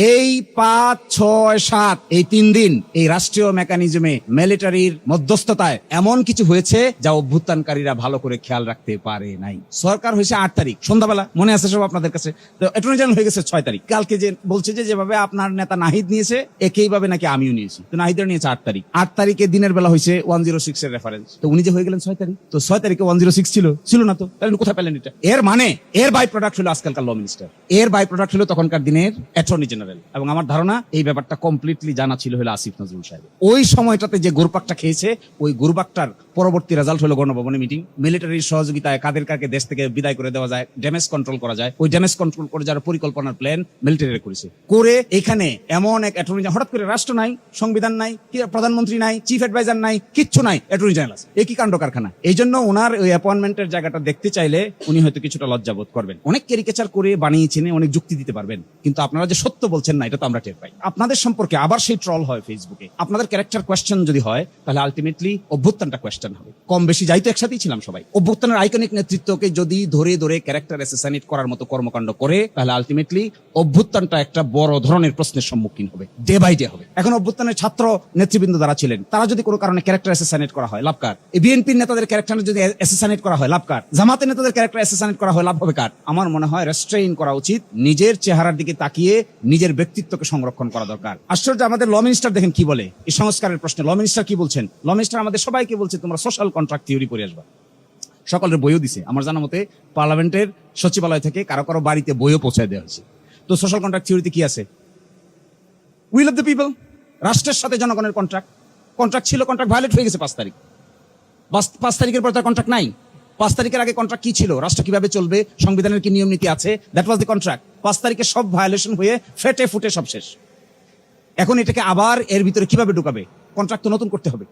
এই 5, 6, 7 এই 3 দিন এই রাষ্ট্রীয় মেকানিজমে মিলিটারির মধ্যস্থতায় এমন কিছু হয়েছে যা অভ্যুত্থানকারীরা ভালো করে খেয়াল রাখতে পারে নাই। সরকার হয়েছে 8 তারিখ সন্ধ্যাবেলা, মনে আছে সব আপনাদের কাছে। তো অ্যাটর্নি জেনারেল হয়ে গেছে 6 তারিখ। কালকে যে বলছে যে যেভাবে আপনার নেতা নাহিদ নিয়েছে একইভাবে নাকি আমিও নিয়েছি। তো নাহিদের নিয়েছে 8 তারিখ। 8 তারিখে দিনের বেলা হয়েছে 106 এর রেফারেন্স। তো উনি যে হয়ে গেলেন 6 তারিখ, তো 6 তারিখে 106 ছিল না। তো তাহলে কোথায় পেলেন এটা? এর মানে এর বাই প্রোডাক্ট হলো আজকালকার ল মিনিস্টার, এর বাই প্রোডাক্ট হলো তখনকার দিনের অ্যাটর্নি জেনারেল। এবং আমার ধারণা এই ব্যাপারটা কমপ্লিটলি জানা ছিল হলো আসিফ নজরুল সাহেব। ওই সময়টাতে যে গুরপাকটা খেয়েছে, ওই গুরপাকটার পরবর্তী রেজাল্ট হলো গণভবনে মিটিং। মিলিটারির সহযোগিতায় কাদের কাকে দেশ থেকে বিদায় করে দেওয়া যায়, ড্যামেজ কন্ট্রোল করা যায়, ওই ড্যামেজ কন্ট্রোল করে যারা পরিকল্পনার প্ল্যান মিলিটারি করেছে। করে এখানে এমন এক অ্যাটর্নি, হঠাৎ করে রাষ্ট্র নাই, সংবিধান নাই, প্রধানমন্ত্রী নাই, চিফ অ্যাডভাইজার নাই, কিচ্ছু নাই, অ্যাটর্নি জেনারেল আছে। একই কাণ্ড কারখানা। এই জন্য ওনার ওই অ্যাপয়েন্টমেন্টের জায়গাটা দেখতে চাইলে উনি হয়তো কিছুটা লজ্জাবোধ করবেন। অনেক ক্যারিকেচার করে বানিয়েছেন, অনেক যুক্তি দিতে পারবেন, কিন্তু আপনারা যে সত্য বলছেন না, এটা তো আমরা টের পাই। আপনাদের সম্পর্কে আবার সেই ট্রল হয় ফেসবুকে। আপনাদের ক্যারেক্টার কোয়েশ্চেন যদি হয়, তাহলে আলটিমেটলি অভ্যুত্থানটা কোয়েশ্চেন হবে। কম বেশি যাই তো একসাথেই ছিলাম সবাই। অভ্যুত্থানের আইকনিক নেতৃত্বকে যদি ধরে ধরে ক্যারেক্টার অ্যাসাসিনেট করার মতো কর্মকাণ্ড করে, তাহলে আলটিমেটলি অভ্যুত্থানটা একটা বড় ধরনের প্রশ্নের সম্মুখীন হবে, ডে বাই ডে হবে। এখন অভ্যুত্থানের ছাত্র নেতৃবৃন্দ যারা ছিলেন, তারা যদি কোনো কারণে ক্যারেক্টার অ্যাসাসিনেট করা হয়, লাভ কার? এই বিএনপির নেতাদের ক্যারেক্টার যদি অ্যাসাসিনেট করা হয়, লাভ কার? জামাতের নেতাদের ক্যারেক্টার অ্যাসাসিনেট করা হয়, লাভ হবে কার? আমার মনে হয় রেস্ট্রেইন করা উচিত, নিজের চেহারার দিকে তাকিয়ে নিজের ব্যক্তিত্বকে সংরক্ষণ করা দরকার। আশ্চর্য, আমাদের ল মিনিস্টার দেখেন কি বলে এই সংস্কারের প্রশ্নে। ল মিনিস্টার কি বলছেন? ল মিনিস্টার আমাদের সবাইকে বলছে তোমরা সোশ্যাল কন্ট্রাক্ট থিওরি পড়ে আসবা। সকলের বইও দিছে, আমার জানা মতে পার্লামেন্টের সচিবালয় থেকে কারো কারো বাড়িতে বইও পৌঁছায় দেওয়া হয়েছে। তো সোশ্যাল কন্ট্রাক্ট থিওরিতে কি আছে? উইল অফ দ্য পিপল, রাষ্ট্রের সাথে জনগণের কন্ট্রাক্ট ছিল, কন্ট্রাক্ট ভায়োলেট হয়ে গেছে 5 তারিখ। 5 তারিখের পর তার কন্ট্রাক্ট নাই। 5 তারিখের আগে কন্ট্রাক্ট কি ছিল? রাষ্ট্র কিভাবে চলবে, সংবিধানের কি নিয়ম নীতি আছে, দ্যাট ওয়াজ দ্য কন্ট্রাক্ট। 5 তারিখে সব ভায়োলেশন হয়ে ফেটে ফুটে সব শেষ। এখন এটাকে আবার এর ভিতরে কিভাবে ঢুকাবে? কন্ট্রাক্ট তো নতুন করতে হবে।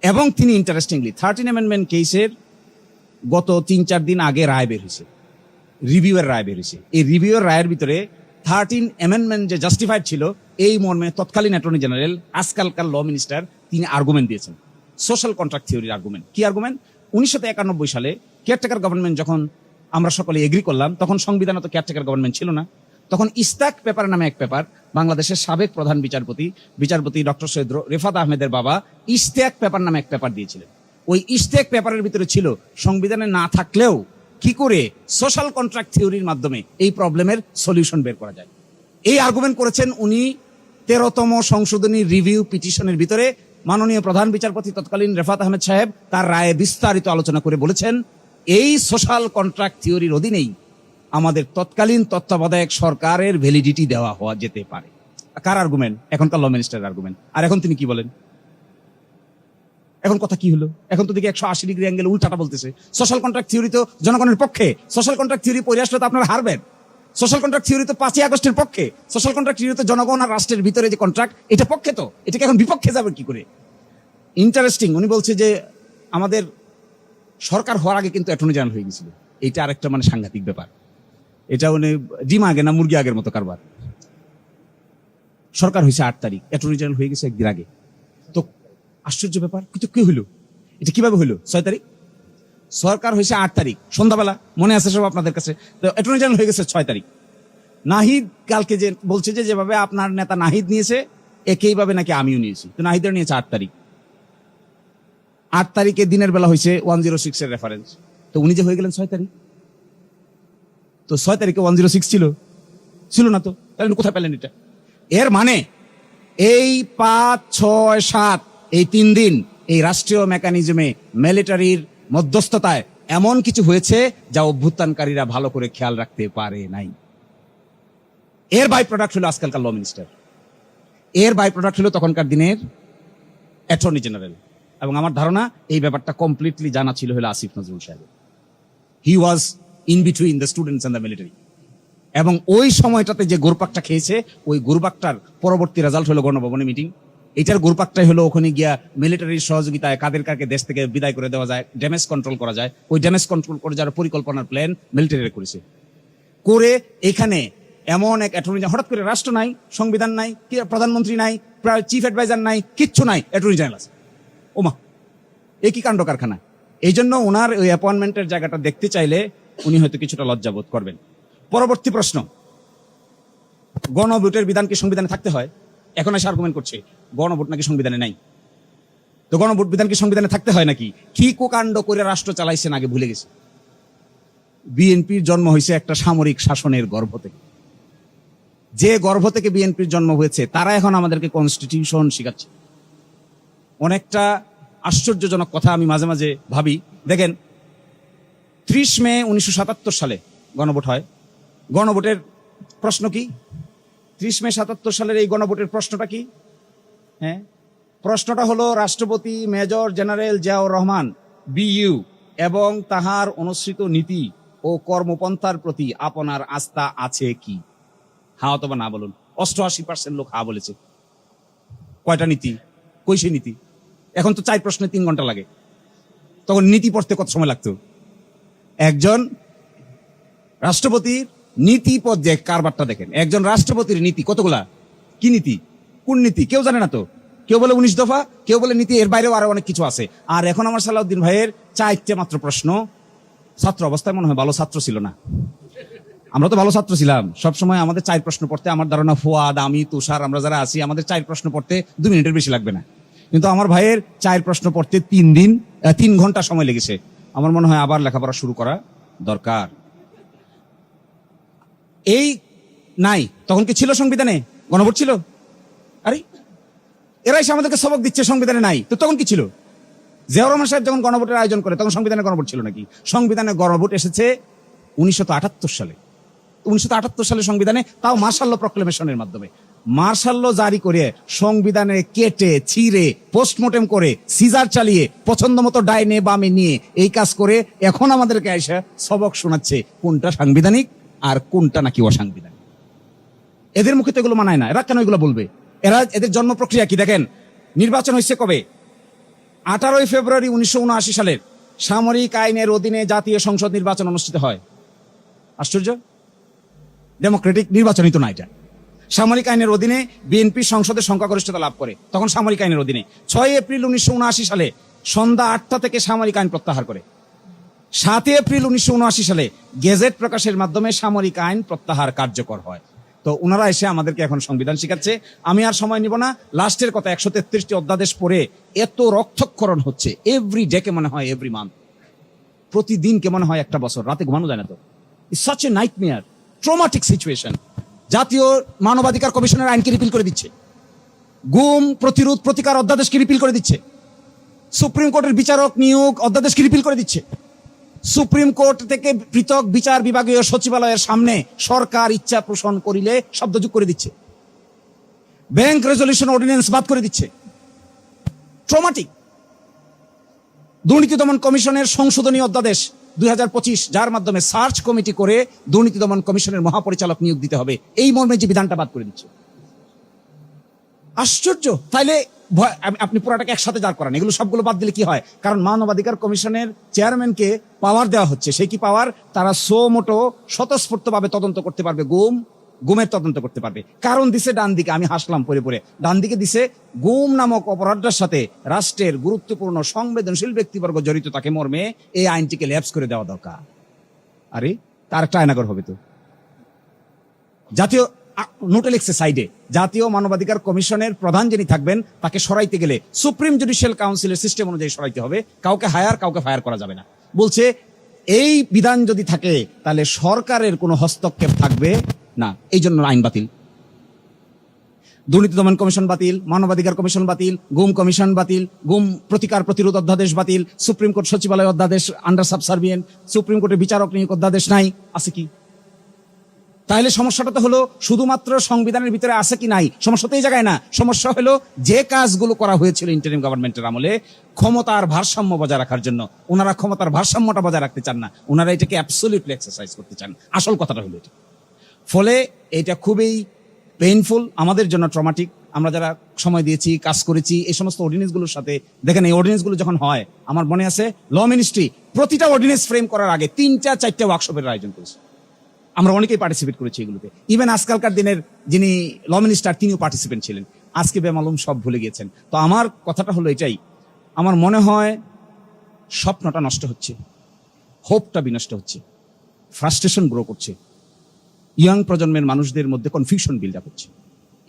এবং তিনি ইন্টারেস্টিংলি 13 অ্যামেন্ডমেন্ট কেসের গত 3-4 দিন আগে রায় বের হয়েছে, রিভিউয়ের রায় বের হয়েছে। এই রিভিউয়ের রায়ের ভিতরে 13 অ্যামেন্ডমেন্ট যে জাস্টিফাইড ছিল, এই মর্মে তৎকালীন অ্যাটর্নি জেনারেল, আজকালকার ল মিনিস্টার, তিনি আর্গুমেন্ট দিয়েছেন, সোশ্যাল কন্ট্রাক্ট থিওরির আর্গুমেন্ট। কি আর্গুমেন্ট? 1991 সালে কেয়ারটেকার গভর্নমেন্ট যখন আমরা সকলে এগ্রি করলাম, তখন সংবিধানে তো কেয়ারটেকার গভর্নমেন্ট ছিল না। তখন ইস্তাক পেপার নামে এক পেপার, বাংলাদেশের সাবেক প্রধান বিচারপতি ডক্টর সৈয়দ রেফাত আহমেদের বাবা ইস্তেক পেপার নামে এক পেপার দিয়েছিলেন। ওই ইস্তেক পেপারের ভিতরে ছিল সংবিধানে না থাকলেও কি করে সোশ্যাল কন্ট্রাক্ট থিওরির মাধ্যমে এই প্রবলেমের সলিউশন বের করা যায়। এই আর্গুমেন্ট করেছেন উনি 13তম সংশোধনী রিভিউ পিটিশনের ভিতরে। মাননীয় প্রধান বিচারপতি তৎকালীন রেফাত আহমেদ সাহেব তার রায়ে বিস্তারিত আলোচনা করে বলেছেন, এই সোশ্যাল কন্ট্রাক্ট থিওরির অধীনেই আমাদের তৎকালীন তত্ত্বাবধায়ক সরকারের ভ্যালিডিটি দেওয়া হওয়া যেতে পারে। কার আর্গুমেন্ট? এখনকার ল মিনিস্টারের আর্গুমেন্ট। আর এখন তিনি কি বলেন? এখন কথা কি হলো? এখন তো দেখি 180 ডিগ্রি অ্যাঙ্গেল উল্টাটা বলতেছে। সোশ্যাল কন্ট্রাক্ট থিওরি তো জনগণের পক্ষে। সোশ্যাল কন্ট্রাক্ট থিওরি পড়ে আসলে তো আপনারা হারবেন। সোশ্যাল কন্ট্রাক্ট থিওরি তো 5ই আগস্টের পক্ষে। সোশ্যাল কন্ট্রাক্ট থিওরি তো জনগণ আর রাষ্ট্রের ভিতরে যে কন্ট্রাক্ট, এটা পক্ষে। তো এটাকে এখন বিপক্ষে যাবে কি করে? ইন্টারেস্টিং, উনি বলছে যে আমাদের সরকার হওয়ার আগে কিন্তু অ্যাটর্নি জেনারেল হয়ে গেছিল। এইটা আরেকটা মানে সাংঘাতিক ব্যাপার। এটা উনি ডিম আগে না মুরগি আগের মতো কারবার। সরকার হয়েছে 8 তারিখ, অ্যাটর্নি জেনারেল হয়ে গেছে একদিন আগে। তো আশ্চর্য ব্যাপার, কিন্তু কি হইলো? এটা কিভাবে হইলো? 6 তারিখ সরকার হয়েছে 8 তারিখ সন্ধ্যাবেলা, মনে আছে সব আপনাদের কাছে। তো অ্যাটর্নি জেনারেল হয়ে গেছে 6 তারিখ। নাহিদ কালকে যে বলছে যে যেভাবে আপনার নেতা নাহিদ নিয়েছে একইভাবে নাকি আমিও নিয়েছি। তো নাহিদের নিয়েছে 8 তারিখ। 8 তারিখে দিনের বেলা হয়েছে 106 এর রেফারেন্স। তো উনি যে হয়ে গেলেন 6 তারিখ। তো 6 তারিখে 106 ছিল না। তো তাহলে কোথায় পেলেন এটা? এর মানে এই 5, 6, 7 এই 3 দিন এই রাষ্ট্রীয় মেকানিজমে মিলিটারির মধ্যস্থতায় এমন কিছু হয়েছে যা অভ্যুত্থানকারীরা ভালো করে খেয়াল রাখতে পারে নাই। এর বাই প্রোডাক্ট হলো আজকালকার ল মিনিস্টার, এর বাই প্রোডাক্ট হলো তখনকার দিনের অ্যাটর্নি জেনারেল। এবং আমার ধারণা এই ব্যাপারটা কমপ্লিটলি জানা ছিল হলো আসিফ নজরুল সাহেব। He was in between the students and the military. এবং ওই সময়টাতে যে গুরপাকটা খেয়েছে, ওই গুরপাকটার পরবর্তী রেজাল্ট হলো গণভবনে মিটিং। এটার গুরপাকটাই হলো ওখানে গিয়া মিলিটারির সহযোগিতায় কাদের কাকে দেশ থেকে বিদায় করে দেওয়া যায়, ড্যামেজ কন্ট্রোল করা যায়, ওই ড্যামেজ কন্ট্রোল করে যারা পরিকল্পনার প্ল্যান মিলিটারি করেছে। করে এখানে এমন এক অ্যাটর্নি, হঠাৎ করে রাষ্ট্র নাই, সংবিধান নাই, প্রধানমন্ত্রী নাই, চিফ অ্যাডভাইজার নাই, কিচ্ছু নাই, অ্যাটর্নি জেনারেল আছে। ওমা, একই কাণ্ড কারখানা। এই জন্য ওনার ওই অ্যাপয়েন্টমেন্টের জায়গাটা দেখতে চাইলে উনি হয়তো কিছুটা লজ্জাবোধ করবেন। পরবর্তী প্রশ্ন, গণভোটের বিধান কি সংবিধানে থাকতে হয়? এখন এসে আর্গুমেন্ট করছে গণভোট নাকি সংবিধানে নাই। তো গণভোট বিধান কি সংবিধানে থাকতে হয় নাকি? কি কুকাণ্ড করে রাষ্ট্র চালাইছেন আগে ভুলে গেছে। বিএনপির জন্ম হয়েছে একটা সামরিক শাসনের গর্ভ থেকে। যে গর্ভ থেকে বিএনপির জন্ম হয়েছে তারা এখন আমাদেরকে কনস্টিটিউশন শিখাচ্ছে। অনেকটা আশ্চর্যজনক কথা আমি মাঝে মাঝে ভাবি। দেখেন 30 মে 1977 সালে গণভোট হয়। গণভোটের প্রশ্ন কি? 30 মে 77 সালের এই গণভোটের প্রশ্নটা কি? হ্যাঁ, প্রশ্নটা হলো রাষ্ট্রপতি major general Ziaur Rahman BU এবং তাহার অনুসৃত নীতি ও কর্মপন্থার প্রতি আপনার আস্থা আছে কি? হ্যাঁ অথবা না বলুন। 88% লোক হ্যাঁ বলেছে। কয়টা নীতি? কই সেই নীতি? এখন তো 4 প্রশ্নে 3 ঘন্টা লাগে, তখন নীতি পড়তে কত সময় লাগতো? একজন রাষ্ট্রপতির নীতি পর্যায়ে কারবারটা দেখেন। একজন রাষ্ট্রপতির নীতি কতগুলা? কি নীতি? কোন নীতি? কেউ জানে না তো। কেউ বলে 19 দফা, কেউ বলে নীতি, এর বাইরেও আরো অনেক কিছু আছে। আর এখন আমার সালাউদ্দিন ভাইয়ের 4টে মাত্র প্রশ্ন। ছাত্র অবস্থায় মনে হয় ভালো ছাত্র ছিল না, আমরা তো ভালো ছাত্র ছিলাম। সবসময় আমাদের 4 প্রশ্ন পড়তে, আমার ধারণা ফুয়াদ, আমি, তুষার, আমরা যারা আছি, আমাদের 4 প্রশ্ন পড়তে 2 মিনিটের বেশি লাগবে না। কিন্তু আমার ভাইয়ের 4 প্রশ্ন পড়তে 3 ঘন্টা সময় লেগেছে। আমার মনে হয় আবার লেখাপড়া শুরু করা দরকার। এই নাই তখন কি ছিল সংবিধানে? গণভোট ছিল? আরে এরাই সে আমাদেরকে সবক দিচ্ছে সংবিধানে নাই, তো তখন কি ছিল? জিয়াউর রহমান সাহেব যখন গণভোটের আয়োজন করে তখন সংবিধানে গণভোট ছিল নাকি? সংবিধানে গণভোট এসেছে 1978 সালে। 1978 সালে সংবিধানে, তাও মার্শাল ল প্রক্লেমেশনের মাধ্যমে। মার্শাল ল জারি করে সংবিধানে কেটে ছিঁড়ে পোস্টমর্টেম করে সিজার চালিয়ে পছন্দ মতো ডাইনে বামে নিয়ে এই কাজ করে এখন আমাদেরকে এসে সবক শোনাচ্ছে কোনটা সাংবিধানিক আর কোনটা নাকি অসাংবিধানিক। এদের মুখে তো এগুলো মানায় না। এরা কেন এগুলো বলবে? এদের জন্ম প্রক্রিয়া কি দেখেন। নির্বাচন হয়েছে কবে? 18 ফেব্রুয়ারি 1979 সালের সামরিক আইনের অধীনে জাতীয় সংসদ নির্বাচন অনুষ্ঠিত হয়। আশ্চর্য, ডেমোক্রেটিক নির্বাচনই তো না এটা। সামরিক আইনের অধীনে বিএনপি সংসদের সংখ্যাগরিষ্ঠতা লাভ করে, তখন সামরিক আইনের অধীনে। 6 এপ্রিল 1979 সালে সন্ধ্যা 8টা থেকে সামরিক আইন প্রত্যাহার করে। 7 এপ্রিল 1979 সালে গেজেট প্রকাশের মাধ্যমে সামরিক আইন প্রত্যাহার কার্যকর হয়। তো ওনারা এসে আমাদেরকে এখন সংবিধান শিখাচ্ছে। আমি আর সময় নিব না। লাস্টের কথা, 133টি অধ্যাদেশ পড়ে এত রক্তক্ষরণ হচ্ছে। এভরি ডে কে মনে হয় এভরি মান্থ, প্রতিদিন কে মনে হয় একটা বছর। রাতে ঘুমানো যায় না তো। It's such a nightmare, traumatic situation. জাতীয় মানবাধিকার কমিশনের আইনকে রিপিল করে দিচ্ছে, গুম প্রতিরোধ প্রতিকার অধ্যাদেশকে রিপিল করে দিচ্ছে, সুপ্রিম কোর্টের বিচারক নিয়োগ অধ্যাদেশকে রিপিল করে দিচ্ছে, সুপ্রিম কোর্ট থেকে পৃথক বিচার বিভাগীয় সচিবালয়ের সামনে সরকার ইচ্ছা পোষণ করিলে শব্দ যোগ করে দিচ্ছে, ব্যাংক রেজলিউশন অর্ডিন্যান্স বাদ করে দিচ্ছে। ট্রমাটিক। দুর্নীতি দমন কমিশনের সংশোধনী অধ্যাদেশ 2025, যার মাধ্যমে সার্চ কমিটি করে দুর্নীতি দমন কমিশনের মহাপরিচালক নিয়োগ দিতে হবে, এই মর্মে যে বিধানটা বাদ করে দিচ্ছে। আশ্চর্য। তাইলে আপনি পুরাটাকে একসাথে দাঁড় করান, এগুলো সবগুলো বাদ দিলে কি হয়? কারণ মানবাধিকার কমিশনের চেয়ারম্যানকে পাওয়ার দেওয়া হচ্ছে। সেই কি পাওয়ার? তারা সো মোটো স্বতঃস্ফূর্ত ভাবে তদন্ত করতে পারবে, গুমের তদন্ত করতে পারবে। কারণ দিছে ডান দিকে, আমি হাসলাম পরে পরে, ডান দিকে দিছে গুম নামক অপরাধটার সাথে রাষ্ট্রের গুরুত্বপূর্ণ সংবেদনশীল ব্যক্তিবর্গ জড়িত তাকে মর্মে এই আইনটিকে ল্যাপস করে দেওয়া দরকার। আরে তার একটা আয়নাগর হবে তো। জাতীয় নোটে লিখছে সাইডে, জাতীয় মানবাধিকার কমিশনের প্রধান যিনি থাকবেন তাকে সরাইতে গেলে সুপ্রিম জুডিশিয়াল কাউন্সিলের সিস্টেম অনুযায়ী সরাইতে হবে। কাউকে হায়ার, কাউকে ফায়ার করা যাবে না। বলছে এই বিধান যদি থাকে তাহলে সরকারের কোনো হস্তক্ষেপ থাকবে না। এই জন্য আইন বাতিল। দুর্নীতি দমন কমিশন বাতিল, মানবাধিকার কমিশন বাতিল, গুম কমিশন বাতিল, গুম প্রতিকার প্রতিরোধ অধ্যাদেশ বাতিল, সুপ্রিম কোর্ট সচিবালয় অধ্যাদেশ আন্ডার সাবসার্ভিয়েন্ট, সুপ্রিম কোর্টের বিচারক নিয়োগ অধ্যাদেশ নাই। আছে কি? তাহলে সমস্যাটা তো হলো শুধুমাত্র সংবিধানের ভিতরে আছে কি নাই, সমস্যা তো এই জায়গায় না। সমস্যা হলো যে কাজগুলো করা হয়েছিল ইন্টারিম গভর্নমেন্টের আমলে ক্ষমতার ভারসাম্য বজায় রাখার জন্য, ওনারা ক্ষমতার ভারসাম্যটা বজায় রাখতে চান না, ওনারা এটাকে অ্যাবসলিউটলি এক্সারসাইজ করতে চান। আসল কথাটা হলো এটা। ফলে এটা খুবই পেইনফুল আমাদের জন্য, ট্রমাটিক। আমরা যারা সময় দিয়েছি, কাজ করেছি এই সমস্ত অর্ডিনেন্সগুলোর সাথে, দেখেন এই অর্ডিনেন্সগুলো যখন হয়, আমার মনে আছে ল মিনিস্ট্রি প্রতিটা অর্ডিনেন্স ফ্রেম করার আগে 3-4 ওয়ার্কশপের আয়োজন করেছে। আমরা অনেকেই পার্টিসিপেট করেছি এগুলোতে। ইভেন আজকালকার দিনের যিনি ল মিনিস্টার তিনিও পার্টিসিপেন্ট ছিলেন। আজকে বেমালুম সব ভুলে গিয়েছেন। তো আমার কথাটা হলো এটাই, আমার মনে হয় স্বপ্নটা নষ্ট হচ্ছে, হোপটা বিনষ্ট হচ্ছে, ফ্রাস্ট্রেশন গ্রো করছে। ইয়াং প্রজন্মের মানুষদের মধ্যে কনফিউশন বিল্ড আপ হচ্ছে।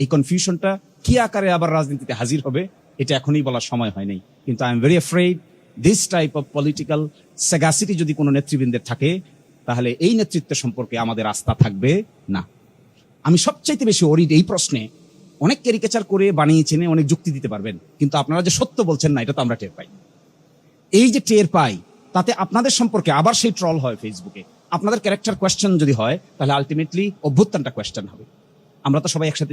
এই কনফিউশনটা কি আকারে আবার রাজনীতিতে হাজির হবে এটা এখনই বলার সময় হয় নাই, কিন্তু I am very afraid this type of political sagacity যদি কোনো নেতৃবৃন্দের থাকে, তাহলে এই নেতৃত্ব সম্পর্কে আমাদের আস্থা থাকবে না। আমি সবচাইতে বেশি অরিড এই প্রশ্নে, অনেক ক্যারিকেচার করে বানিয়েছেন, অনেক যুক্তি দিতে পারবেন, কিন্তু আপনারা যে সত্য বলছেন না এটা তো আমরা টের পাই। এই যে টের পাই, তাতে আপনাদের সম্পর্কে আবার সেই ট্রল হয় ফেসবুকে। আপনাদের ক্যারেক্টার কোয়েশ্চেন যদি হয়, তাহলে আলটিমেটলি অভ্যুত্থানটা কোয়েশ্চেন হবে। আমরা তো সবাই একসাথে